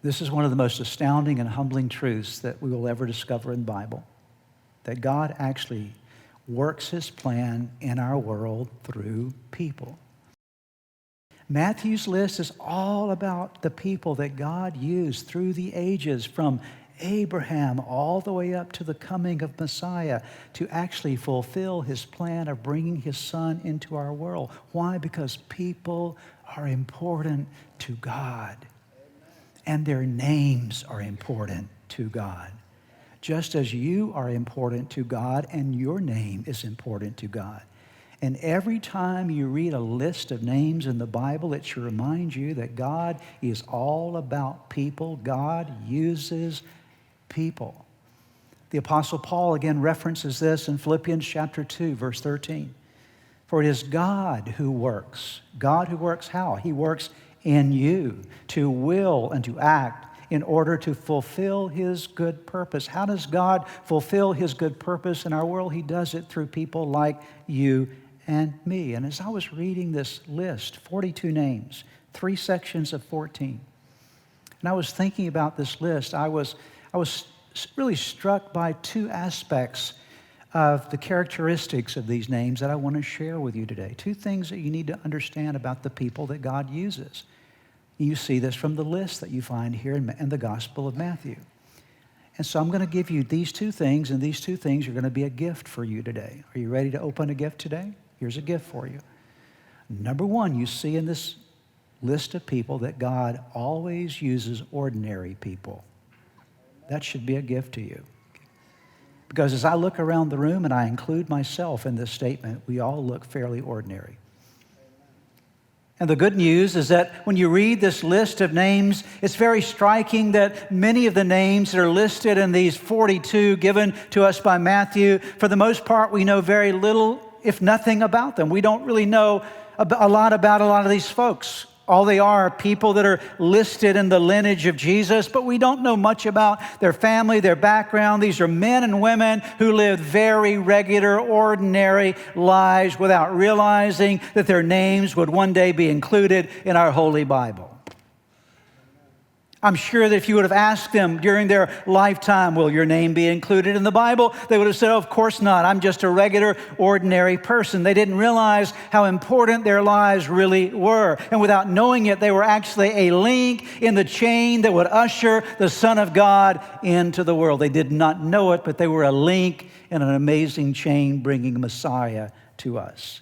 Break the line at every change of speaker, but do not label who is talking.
This is one of the most astounding and humbling truths that we will ever discover in the Bible, that God actually works his plan in our world through people. Matthew's list is all about the people that God used through the ages, from Abraham all the way up to the coming of Messiah, to actually fulfill his plan of bringing his son into our world. Why? Because people are important to God, and their names are important to God. Just as you are important to God and your name is important to God. And every time you read a list of names in the Bible, it should remind you that God is all about people. God uses people. The Apostle Paul again references this in Philippians chapter 2, verse 13. For it is God who works. God who works how? He works in you to will and to act in order to fulfill his good purpose. How does God fulfill his good purpose in our world? He does it through people like you and me. And as I was reading this list, 42 names, 3 sections of 14, and I was thinking about this list, I was really struck by 2 aspects of the characteristics of these names that I want to share with you today. 2 things that you need to understand about the people that God uses. You see this from the list that you find here in the Gospel of Matthew. And so I'm going to give you these 2 things, and these 2 things are going to be a gift for you today. Are you ready to open a gift today? Here's a gift for you. Number 1, you see in this list of people that God always uses ordinary people. That should be a gift to you. Because as I look around the room, and I include myself in this statement, we all look fairly ordinary. And the good news is that when you read this list of names, it's very striking that many of the names that are listed in these 42 given to us by Matthew, for the most part, we know very little, if nothing, about them. We don't really know a lot about a lot of these folks. All they are people that are listed in the lineage of Jesus, but we don't know much about their family, their background. These are men and women who lived very regular, ordinary lives without realizing that their names would one day be included in our Holy Bible. I'm sure that if you would have asked them during their lifetime, will your name be included in the Bible? They would have said, oh, of course not. I'm just a regular, ordinary person. They didn't realize how important their lives really were. And without knowing it, they were actually a link in the chain that would usher the Son of God into the world. They did not know it, but they were a link in an amazing chain bringing Messiah to us.